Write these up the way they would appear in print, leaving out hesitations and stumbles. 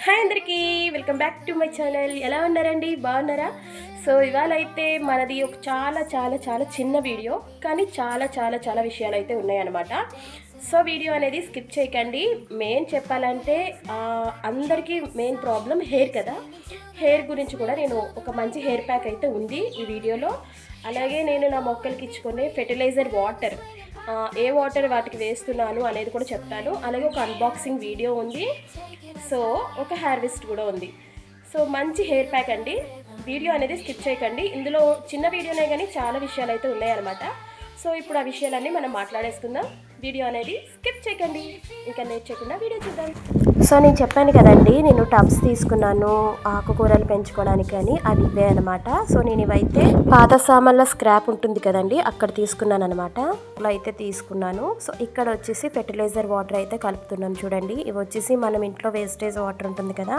Hi అందరికీ, welcome back to my channel. ఎలా ఉన్నారండి? బాగున్నారా? సో ఇవాళ అయితే మనది ఒక చాలా చాలా చాలా చిన్న వీడియో, కానీ చాలా చాలా చాలా విషయాలు అయితే ఉన్నాయన్నమాట. సో వీడియో అనేది స్కిప్ చేయకండి. మెయిన్ చెప్పాలంటే అందరికీ మెయిన్ ప్రాబ్లం హెయిర్ కదా. హెయిర్ గురించి కూడా నేను ఒక మంచి హెయిర్ ప్యాక్ అయితే ఉంది ఈ వీడియోలో. అలాగే నేను నా మొక్కలకి ఇచ్చుకునే ఫెర్టిలైజర్ వాటర్, ఏ వాటర్ వాటికి వేస్తున్నాను అనేది కూడా చెప్తాను. అలాగే ఒక అన్బాక్సింగ్ వీడియో ఉంది. సో ఒక హార్వెస్ట్ కూడా ఉంది. సో మంచి హెయిర్ ప్యాక్ అండి. వీడియో అనేది స్కిప్ చేయకండి. ఇందులో చిన్న వీడియోనే కానీ చాలా విషయాలు అయితే ఉన్నాయన్నమాట. సో ఇప్పుడు ఆ విషయాలన్నీ మనం మాట్లాడేసుకుందాం. వీడియో అనేది స్కిప్ చేయకండి. ఇంకా లేట్ చేయకుండా వీడియో చూద్దాం. సో నేను చెప్పాను కదండి, నేను టబ్స్ తీసుకున్నాను ఆకుకూరలు పెంచుకోవడానికి అని. అవి ఇవే అనమాట. సో నేను ఇవైతే పాత సామాన్ల స్క్రాప్ ఉంటుంది కదండి, అక్కడ తీసుకున్నాను అనమాట. అలా అయితే తీసుకున్నాను. సో ఇక్కడ వచ్చేసి ఫెర్టిలైజర్ వాటర్ అయితే కలుపుతున్నాను. చూడండి, ఇవి వచ్చేసి మనం ఇంట్లో వేస్టేజ్ వాటర్ ఉంటుంది కదా,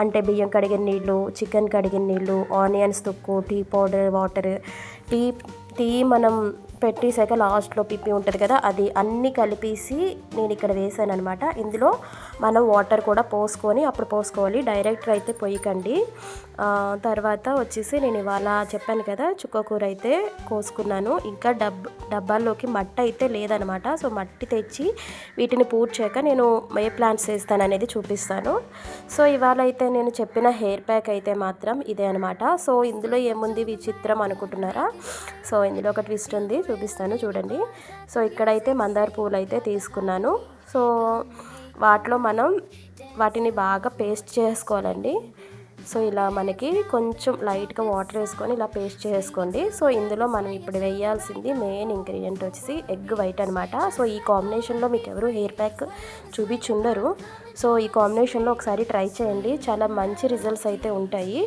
అంటే బియ్యం కడిగిన నీళ్ళు, చికెన్ కడిగిన నీళ్ళు, ఆనియన్స్ తొక్కు, టీ పౌడర్ వాటర్, టీ మనం పెట్టేసాక లాస్ట్లో పిప్పి ఉంటుంది కదా, అది అన్నీ కలిపేసి నేను ఇక్కడ వేసాను అనమాట. ఇందులో మనం వాటర్ కూడా పోసుకొని అప్పుడు పోసుకోవాలి, డైరెక్ట్గా అయితే పొయ్యకండి. తర్వాత వచ్చేసి నేను ఇవాళ చెప్పాను కదా, చుక్కకూర అయితే కోసుకున్నాను. ఇంకా డబ్బాల్లోకి మట్టి అయితే లేదనమాట. సో మట్టి తెచ్చి వీటిని పూడ్చాక నేను ఏ ప్లాంట్స్ వేస్తాను అనేది చూపిస్తాను. సో ఇవాళ అయితే నేను చెప్పిన హెయిర్ ప్యాక్ అయితే మాత్రం ఇదే అనమాట. సో ఇందులో ఏముంది విచిత్రం అనుకుంటున్నారా? సో ఇందులో ఒక ట్విస్ట్ ఉంది, చూపిస్తాను చూడండి. సో ఇక్కడైతే మందార పూలు అయితే తీసుకున్నాను. సో వాటిలో మనం వాటిని బాగా పేస్ట్ చేసుకోవాలండి. సో ఇలా మనకి కొంచెం లైట్గా వాటర్ వేసుకొని ఇలా పేస్ట్ చేసుకోండి. సో ఇందులో మనం ఇప్పుడు వేయాల్సింది మెయిన్ ఇంగ్రీడియంట్ వచ్చేసి ఎగ్ వైట్ అనమాట. సో ఈ కాంబినేషన్లో మీకు ఎవరు హెయిర్ ప్యాక్ చూపించుండరు. సో ఈ కాంబినేషన్లో ఒకసారి ట్రై చేయండి, చాలా మంచి రిజల్ట్స్ అయితే ఉంటాయి.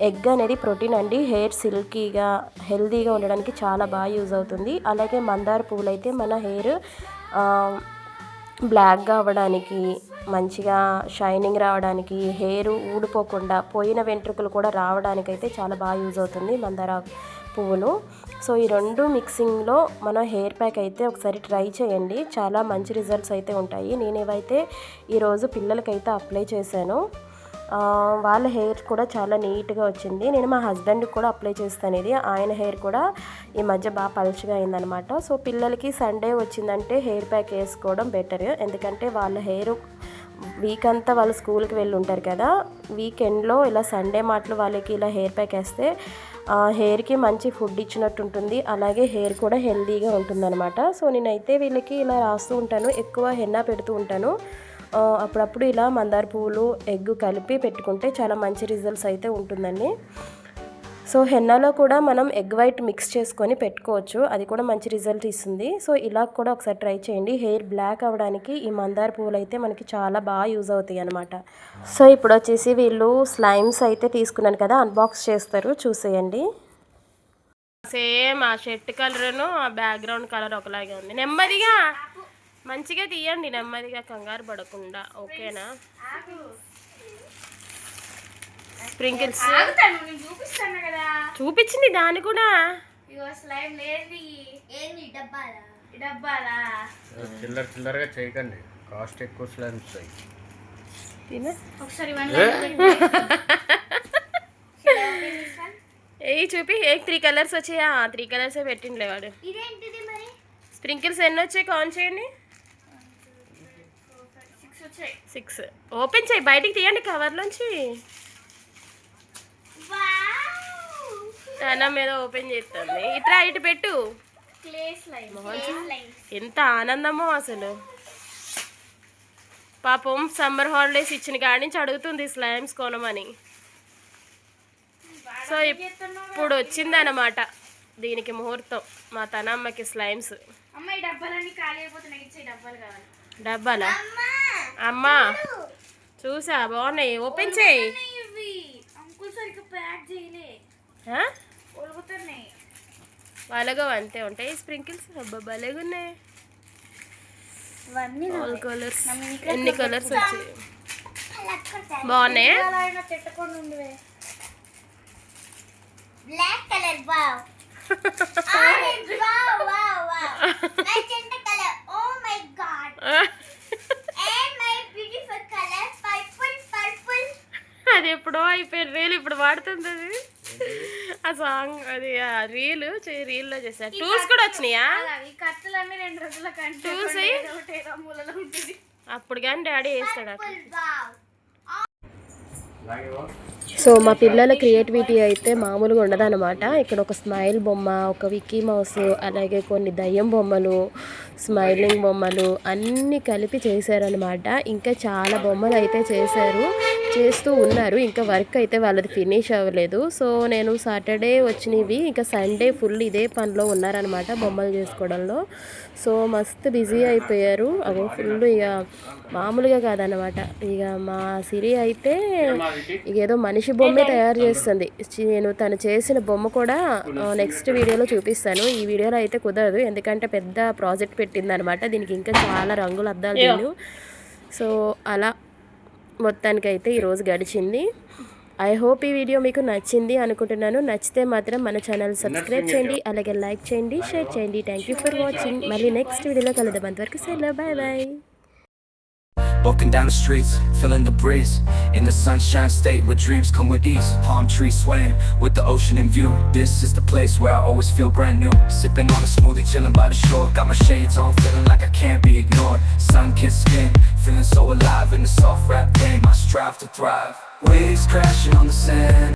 ఎగ్ అనేది ప్రోటీన్ అండి, హెయిర్ సిల్కీగా హెల్తీగా ఉండడానికి చాలా బాగా యూజ్ అవుతుంది. అలాగే మందార పూలు అయితే మన హెయిర్ బ్లాక్గా అవ్వడానికి, మంచిగా షైనింగ్ రావడానికి, హెయిర్ ఊడిపోకుండా పోయిన వెంట్రుకలు కూడా రావడానికి అయితే చాలా బాగా యూజ్ అవుతుంది మందార పువ్వులు. సో ఈ రెండు మిక్సింగ్లో మన హెయిర్ ప్యాక్ అయితే ఒకసారి ట్రై చేయండి, చాలా మంచి రిజల్ట్స్ అయితే ఉంటాయి. నేను ఏవైతే ఈరోజు పిల్లలకైతే అప్లై చేశాను, వాళ్ళ హెయిర్ కూడా చాలా నీట్గా వచ్చింది. నేను మా హస్బెండ్కి కూడా అప్లై చేస్తాను ఇది. ఆయన హెయిర్ కూడా ఈ మధ్య బాగా పలుచగా అయిందనమాట. సో పిల్లలకి సండే వచ్చిందంటే హెయిర్ ప్యాక్ వేసుకోవడం బెటర్, ఎందుకంటే వాళ్ళ హెయిర్ వీక్ అంతా వాళ్ళు స్కూల్కి వెళ్ళి ఉంటారు కదా, వీకెండ్లో ఇలా సండే మాటలు వాళ్ళకి ఇలా హెయిర్ ప్యాక్ వేస్తే హెయిర్కి మంచి ఫుడ్ ఇచ్చినట్టు ఉంటుంది. అలాగే హెయిర్ కూడా హెల్తీగా ఉంటుందన్నమాట. సో నేనైతే వీళ్ళకి ఇలా రాస్తూ ఉంటాను, ఎక్కువ హెన్నా పెడుతూ ఉంటాను. అప్పుడప్పుడు ఇలా మందార పువ్వులు ఎగ్ కలిపి పెట్టుకుంటే చాలా మంచి రిజల్ట్స్ అయితే ఉంటుందండి. సో హెన్నాలో కూడా మనం ఎగ్ వైట్ మిక్స్ చేసుకొని పెట్టుకోవచ్చు, అది కూడా మంచి రిజల్ట్ ఇస్తుంది. సో ఇలా కూడా ఒకసారి ట్రై చేయండి. హెయిర్ బ్లాక్ అవ్వడానికి ఈ మందార పువ్వులు అయితే మనకి చాలా బాగా యూజ్ అవుతాయి అనమాట. సో ఇప్పుడు వచ్చేసి వీళ్ళు స్లైమ్స్ అయితే తీసుకున్నాను కదా, అన్బాక్స్ చేస్తారు, చూసేయండి. సేమ్ ఆ షర్ట్ కలర్ను ఆ బ్యాక్గ్రౌండ్ కలర్ ఒకలాగే ఉంది. నెమ్మదిగా మంచిగా తీయండి, నెమ్మదిగా, కంగారు పడకుండా, ఓకేనా? స్ప్రింకిల్స్ చూపించింది దాన్ని కూడా. చిల్లర చిల్లరగా చేయకండి, కాస్ట్ ఎక్కువ స్లైమ్స్ ఏ చూపి, 3 కలర్స్ వచ్చాయా? 3 కలర్సే పెట్టిండే వాడు. స్ప్రింకిల్స్ ఎన్ని వచ్చాయి కౌంట్ చేయండి. 6. ఓపెన్ చేయి, బయటికి తీయండి కవర్లోంచి. తన మీద ఓపెన్ చేస్తుంది. ఇట్లా ఇటు పెట్టు. ఎంత ఆనందమో అసలు. పాపం సమ్మర్ హాలిడేస్ ఇచ్చిన కాడి నుంచి అడుగుతుంది స్లైమ్స్ కొనమని. సో ఇప్పుడు వచ్చిందన్నమాట దీనికి ముహూర్తం, మా తనమ్మకి స్లైమ్స్. డబ్బాలా అమ్మా? చూసా, బాగున్నాయి, ఓపెన్ చేయి. వాళ్ళగా అంతే ఉంటాయి స్ప్రింకిల్స్. అబ్బా భలేగా ఉన్నాయి. ఆల్ కలర్స్, ఎన్ని కలర్స్ వచ్చాయి, బాగున్నాయి. Black colour, wow. Orange, wow wow wow. Magenta colour, oh my God. And my beautiful color, purple, purple. అది ఎప్పుడో అయిపోయింది రీల్, ఇప్పుడు వాడుతుంది అది ఆ సాంగ్, అది ఆ రీల్ రీల్లో చేసా. టూల్స్ కూడా వచ్చినాయా? ఈ కట్టలన్నీ 2 రోజుల కంటే టూల్స్ మూలలో ఉంటుంది. అప్పుడు కానీ డాడీ వేస్తాడు అక్కడ. అలాగే సో మా పిల్లల క్రియేటివిటీ అయితే మామూలుగా ఉండదన్నమాట. ఇక్కడ ఒక స్మైల్ బొమ్మ, ఒక విక్కీ మౌస్, అలాగే కొన్ని దయ్యం బొమ్మలు, స్మైలింగ్ బొమ్మలు అన్నీ కలిపి చేశారనమాట. ఇంకా చాలా బొమ్మలు అయితే చేస్తూ ఉన్నారు. ఇంకా వర్క్ అయితే వాళ్ళది ఫినిష్ అవ్వలేదు. సో నేను సాటర్డే వచ్చినవి, ఇంకా సండే ఫుల్ ఇదే పనిలో ఉన్నారనమాట బొమ్మలు చేసుకోవడంలో. సో మస్తు బిజీ అయిపోయారు. అదే ఫుల్ ఇక మామూలుగా కాదనమాట. ఇక మా సిరి అయితే ఇక ఏదో మనిషి బొమ్మే తయారు చేస్తుంది. నేను తను చేసిన బొమ్మ కూడా నెక్స్ట్ వీడియోలో చూపిస్తాను. ఈ వీడియోలో అయితే కుదరదు, ఎందుకంటే పెద్ద ప్రాజెక్ట్ పెట్టిందనమాట. దీనికి ఇంకా చాలా రంగులు అద్దాలు లేవు. సో అలా మొత్తానికైతే ఈరోజు గడిచింది. ఐ హోప్ ఈ వీడియో మీకు నచ్చింది అనుకుంటున్నాను. నచ్చితే మాత్రం మన ఛానల్ సబ్స్క్రైబ్ చేయండి, అలాగే లైక్ చేయండి, షేర్ చేయండి. Thank you for watching. మళ్ళీ నెక్స్ట్ వీడియోలో కలుద్దాం. అంతవరకు సెలవు, bye bye. Walking down the streets, feeling the breeze. In the sunshine state where dreams come with ease. Palm trees swaying with the ocean in view. This is the place where I always feel brand new. Sipping on a smoothie, chilling by the shore. Got my shades on, feeling like I can't be ignored. Sun-kissed skin, feeling so alive in the soft rap game. I strive to thrive. Waves crashing on the sand.